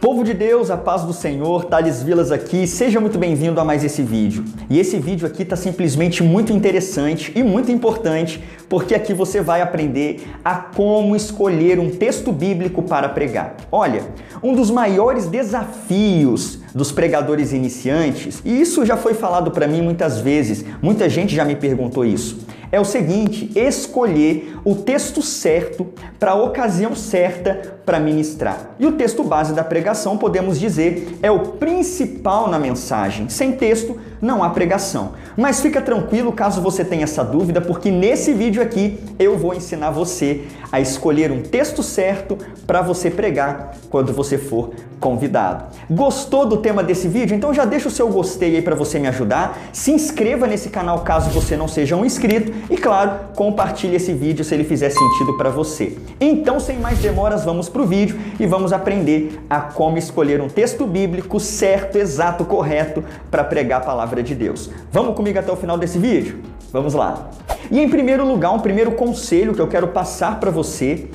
Povo de Deus, a paz do Senhor, Thales Vilas aqui, seja muito bem-vindo a mais esse vídeo. E esse vídeo aqui está simplesmente muito interessante e muito importante, porque aqui você vai aprender a como escolher um texto bíblico para pregar. Olha, um dos maiores desafios dos pregadores iniciantes, e isso já foi falado para mim muitas vezes, muita gente já me perguntou isso, é o seguinte: escolher o texto certo para a ocasião certa para ministrar. E o texto base da pregação, podemos dizer, é o principal na mensagem. Sem texto, não há pregação. Mas fica tranquilo caso você tenha essa dúvida, porque nesse vídeo aqui eu vou ensinar você a escolher um texto certo para você pregar quando você for convidado. Gostou do tema desse vídeo? Então já deixa o seu gostei aí para você me ajudar. Se inscreva nesse canal caso você não seja um inscrito e, claro, compartilhe esse vídeo se ele fizer sentido para você. Então, sem mais demoras, vamos para o vídeo e vamos aprender a como escolher um texto bíblico certo, exato, correto para pregar a palavra de Deus. Vamos comigo até o final desse vídeo? Vamos lá! E em primeiro lugar, um primeiro conselho que eu quero passar para você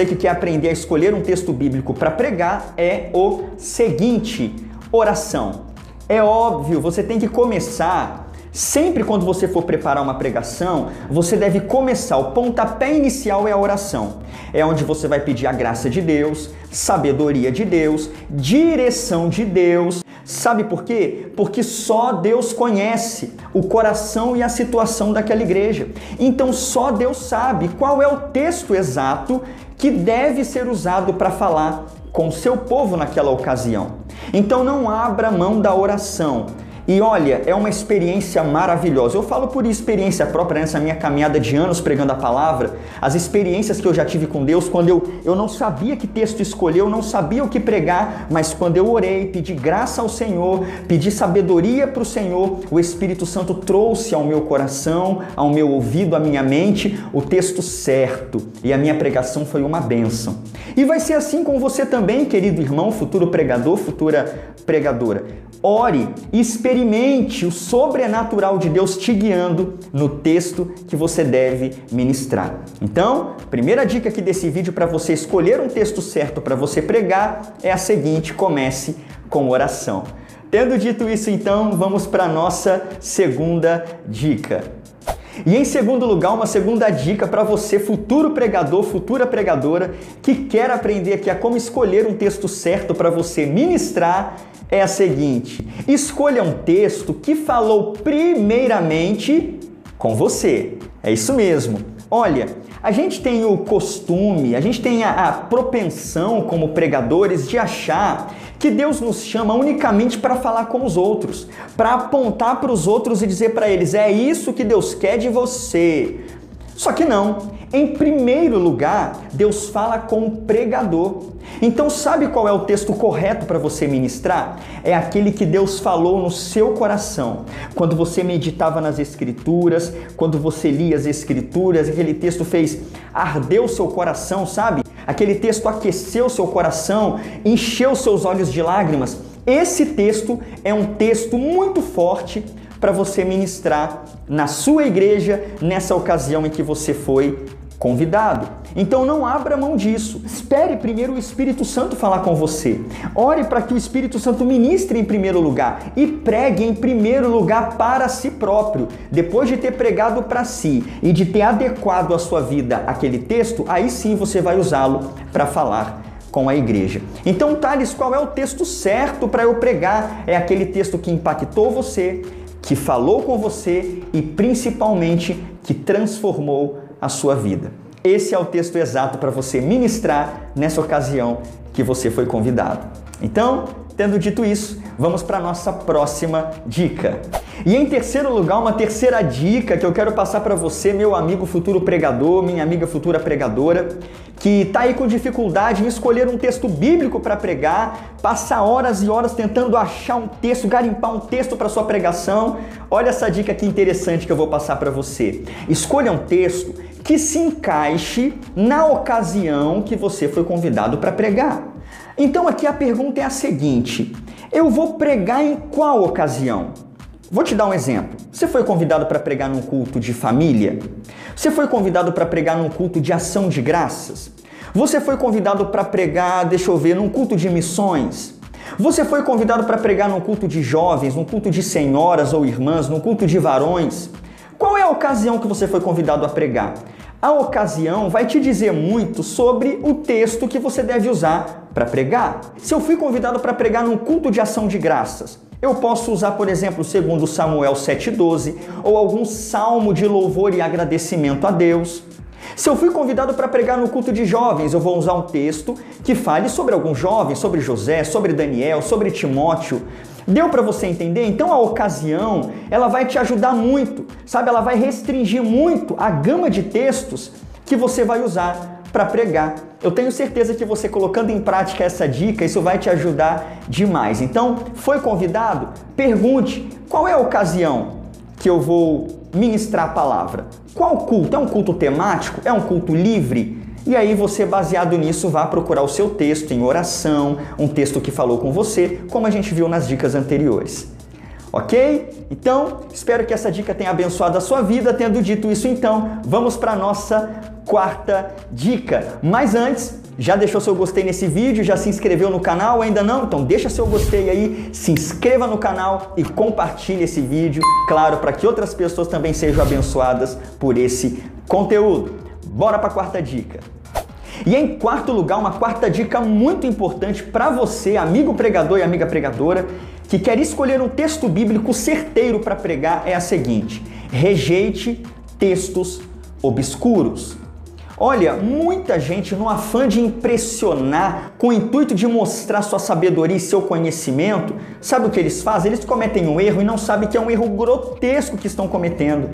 que quer aprender a escolher um texto bíblico para pregar, é o seguinte: oração. É óbvio, você tem que começar. Sempre quando você for preparar uma pregação, você deve começar, o pontapé inicial é a oração. É onde você vai pedir a graça de Deus, sabedoria de Deus, direção de Deus. Sabe por quê? Porque só Deus conhece o coração e a situação daquela igreja. Então só Deus sabe qual é o texto exato que deve ser usado para falar com o seu povo naquela ocasião. Então não abra mão da oração. E olha, é uma experiência maravilhosa. Eu falo por experiência própria nessa minha caminhada de anos pregando a palavra, as experiências que eu já tive com Deus, quando eu não sabia que texto escolher, eu não sabia o que pregar, mas quando eu orei, pedi graça ao Senhor, pedi sabedoria para o Senhor, o Espírito Santo trouxe ao meu coração, ao meu ouvido, à minha mente, o texto certo. E a minha pregação foi uma bênção. E vai ser assim com você também, querido irmão, futuro pregador, futura pregadora. Ore e experimente o sobrenatural de Deus te guiando no texto que você deve ministrar. Então, primeira dica aqui desse vídeo para você escolher um texto certo para você pregar é a seguinte: comece com oração. Tendo dito isso, então, vamos para a nossa segunda dica. E em segundo lugar, uma segunda dica para você, futuro pregador, futura pregadora, que quer aprender aqui a como escolher um texto certo para você ministrar, é a seguinte: escolha um texto que falou primeiramente com você. É isso mesmo. Olha, a gente tem o costume, a gente tem a propensão como pregadores de achar que Deus nos chama unicamente para falar com os outros, para apontar para os outros e dizer para eles: é isso que Deus quer de você. Só que não. Em primeiro lugar, Deus fala com o pregador. Então, sabe qual é o texto correto para você ministrar? É aquele que Deus falou no seu coração. Quando você meditava nas Escrituras, quando você lia as Escrituras, aquele texto fez arder o seu coração, sabe? Aquele texto aqueceu o seu coração, encheu seus olhos de lágrimas. Esse texto é um texto muito forte para você ministrar na sua igreja nessa ocasião em que você foi convidado. Então não abra mão disso. Espere primeiro o Espírito Santo falar com você. Ore para que o Espírito Santo ministre em primeiro lugar e pregue em primeiro lugar para si próprio. Depois de ter pregado para si e de ter adequado a sua vida àquele texto, aí sim você vai usá-lo para falar com a igreja. Então, Thales, qual é o texto certo para eu pregar? É aquele texto que impactou você, que falou com você e principalmente que transformou a sua vida. Esse é o texto exato para você ministrar nessa ocasião que você foi convidado. Então, tendo dito isso, vamos para a nossa próxima dica. E em terceiro lugar, uma terceira dica que eu quero passar para você, meu amigo futuro pregador, minha amiga futura pregadora, que está aí com dificuldade em escolher um texto bíblico para pregar, passa horas e horas tentando achar um texto, garimpar um texto para sua pregação. Olha essa dica aqui interessante que eu vou passar para você. Escolha um texto que se encaixe na ocasião que você foi convidado para pregar. Então aqui a pergunta é a seguinte: eu vou pregar em qual ocasião? Vou te dar um exemplo. Você foi convidado para pregar num culto de família? Você foi convidado para pregar num culto de ação de graças? Você foi convidado para pregar, deixa eu ver, num culto de missões? Você foi convidado para pregar num culto de jovens, num culto de senhoras ou irmãs, num culto de varões? Qual é a ocasião que você foi convidado a pregar? A ocasião vai te dizer muito sobre o texto que você deve usar para pregar. Se eu fui convidado para pregar num culto de ação de graças, eu posso usar, por exemplo, 2 Samuel 7,12 ou algum salmo de louvor e agradecimento a Deus. Se eu fui convidado para pregar no culto de jovens, eu vou usar um texto que fale sobre algum jovem, sobre José, sobre Daniel, sobre Timóteo. Deu para você entender? Então a ocasião, ela vai te ajudar muito, sabe? Ela vai restringir muito a gama de textos que você vai usar para pregar. Eu tenho certeza que você colocando em prática essa dica, isso vai te ajudar demais. Então, foi convidado? Pergunte, qual é a ocasião que eu vou ministrar a palavra? Qual culto? É um culto temático? É um culto livre? E aí você, baseado nisso, vá procurar o seu texto em oração, um texto que falou com você, como a gente viu nas dicas anteriores. Ok? Então, espero que essa dica tenha abençoado a sua vida. Tendo dito isso, então, vamos para a nossa quarta dica. Mas antes, já deixou seu gostei nesse vídeo? Já se inscreveu no canal? Ainda não? Então deixa seu gostei aí, se inscreva no canal e compartilhe esse vídeo, claro, para que outras pessoas também sejam abençoadas por esse conteúdo. Bora para a quarta dica. E em quarto lugar, uma quarta dica muito importante para você, amigo pregador e amiga pregadora, que quer escolher um texto bíblico certeiro para pregar, é a seguinte: rejeite textos obscuros. Olha, muita gente, no afã de impressionar, com o intuito de mostrar sua sabedoria e seu conhecimento, sabe o que eles fazem? Eles cometem um erro e não sabem que é um erro grotesco que estão cometendo.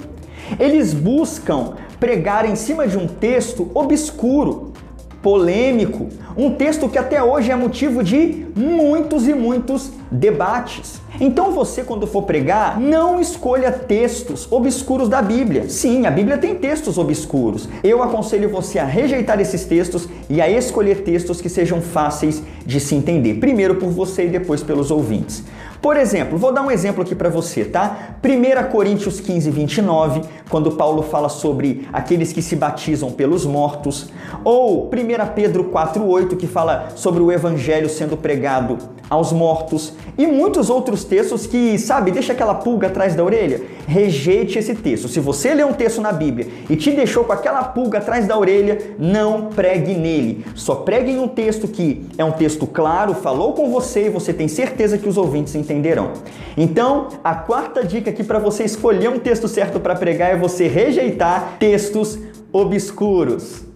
Eles buscam pregar em cima de um texto obscuro, polêmico, um texto que até hoje é motivo de muitos e muitos debates. Então você, quando for pregar, não escolha textos obscuros da Bíblia. Sim, a Bíblia tem textos obscuros. Eu aconselho você a rejeitar esses textos e a escolher textos que sejam fáceis de se entender. Primeiro por você e depois pelos ouvintes. Por exemplo, vou dar um exemplo aqui para você, tá? 1 Coríntios 15, 29, quando Paulo fala sobre aqueles que se batizam pelos mortos. Ou 1 Pedro 4, 8, que fala sobre o evangelho sendo pregado aos mortos. E muitos outros textos que, sabe, deixa aquela pulga atrás da orelha. Rejeite esse texto. Se você lê um texto na Bíblia e te deixou com aquela pulga atrás da orelha, não pregue nele. Só pregue em um texto que é um texto claro, falou com você e você tem certeza que os ouvintes entenderão. Então, a quarta dica aqui para você escolher um texto certo para pregar é você rejeitar textos obscuros.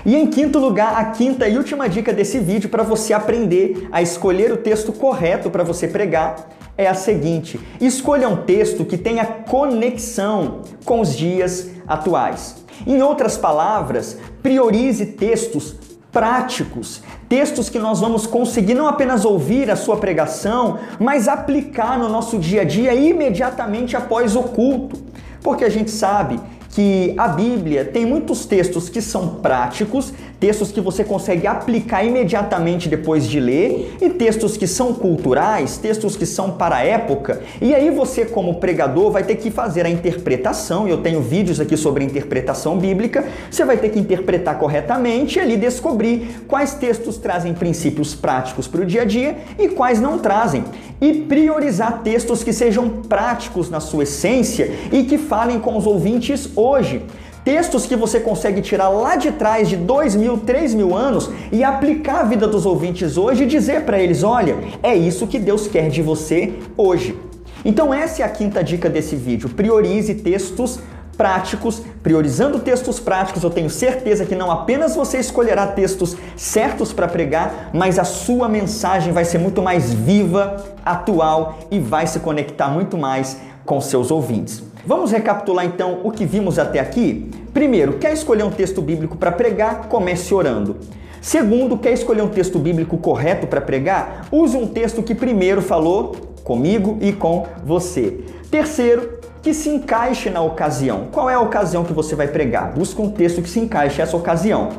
E em quinto lugar, a quinta e última dica desse vídeo para você aprender a escolher o texto correto para você pregar é a seguinte: escolha um texto que tenha conexão com os dias atuais. Em outras palavras, priorize textos práticos, textos que nós vamos conseguir não apenas ouvir a sua pregação, mas aplicar no nosso dia a dia imediatamente após o culto. Porque a gente sabe que a Bíblia tem muitos textos que são práticos, textos que você consegue aplicar imediatamente depois de ler, e textos que são culturais, textos que são para a época. E aí você, como pregador, vai ter que fazer a interpretação, e eu tenho vídeos aqui sobre interpretação bíblica, você vai ter que interpretar corretamente e ali descobrir quais textos trazem princípios práticos para o dia a dia e quais não trazem. E priorizar textos que sejam práticos na sua essência e que falem com os ouvintes hoje. Textos que você consegue tirar lá de trás de 2.000, 3.000 anos e aplicar a vida dos ouvintes hoje e dizer para eles: olha, é isso que Deus quer de você hoje. Então essa é a quinta dica desse vídeo. Priorize textos práticos. Priorizando textos práticos, eu tenho certeza que não apenas você escolherá textos certos para pregar, mas a sua mensagem vai ser muito mais viva, atual e vai se conectar muito mais com seus ouvintes. Vamos recapitular então o que vimos até aqui? Primeiro, quer escolher um texto bíblico para pregar? Comece orando. Segundo, quer escolher um texto bíblico correto para pregar? Use um texto que primeiro falou comigo e com você. Terceiro, que se encaixe na ocasião. Qual é a ocasião que você vai pregar? Busque um texto que se encaixe nessa ocasião.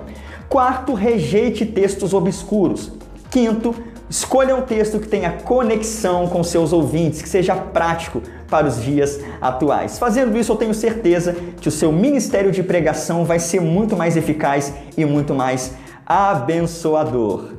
Quarto, rejeite textos obscuros. Quinto, escolha um texto que tenha conexão com seus ouvintes, que seja prático para os dias atuais. Fazendo isso, eu tenho certeza que o seu ministério de pregação vai ser muito mais eficaz e muito mais abençoador.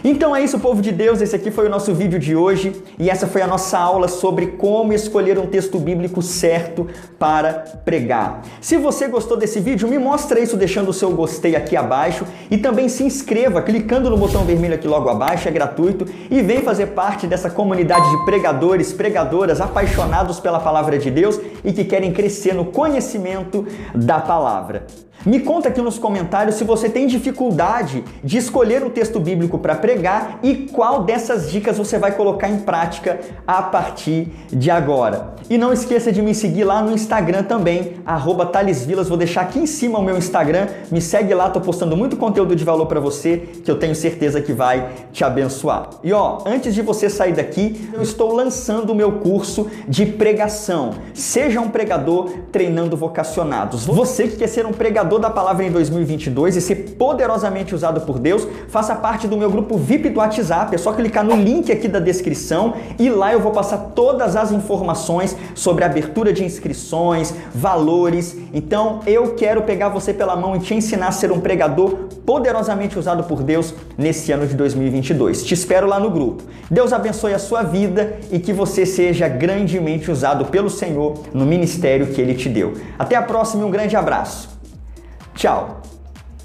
Então é isso, povo de Deus, esse aqui foi o nosso vídeo de hoje e essa foi a nossa aula sobre como escolher um texto bíblico certo para pregar. Se você gostou desse vídeo, me mostra isso deixando o seu gostei aqui abaixo e também se inscreva clicando no botão vermelho aqui logo abaixo, é gratuito, e vem fazer parte dessa comunidade de pregadores, pregadoras apaixonados pela palavra de Deus e que querem crescer no conhecimento da palavra. Me conta aqui nos comentários se você tem dificuldade de escolher um texto bíblico para pregar e qual dessas dicas você vai colocar em prática a partir de agora. E não esqueça de me seguir lá no Instagram também, @ThalesVilas. Vou deixar aqui em cima o meu Instagram. Me segue lá, tô postando muito conteúdo de valor para você que eu tenho certeza que vai te abençoar. E antes de você sair daqui, eu estou lançando o meu curso de pregação. Seja um pregador treinando vocacionados. Você que quer ser um pregador da palavra em 2022 e ser poderosamente usado por Deus, faça parte do meu grupo VIP do WhatsApp. É só clicar no link aqui da descrição e lá eu vou passar todas as informações sobre a abertura de inscrições, valores. Então eu quero pegar você pela mão e te ensinar a ser um pregador poderosamente usado por Deus nesse ano de 2022. Te espero lá no grupo. Deus abençoe a sua vida e que você seja grandemente usado pelo Senhor no ministério que Ele te deu. Até a próxima e um grande abraço. Tchau!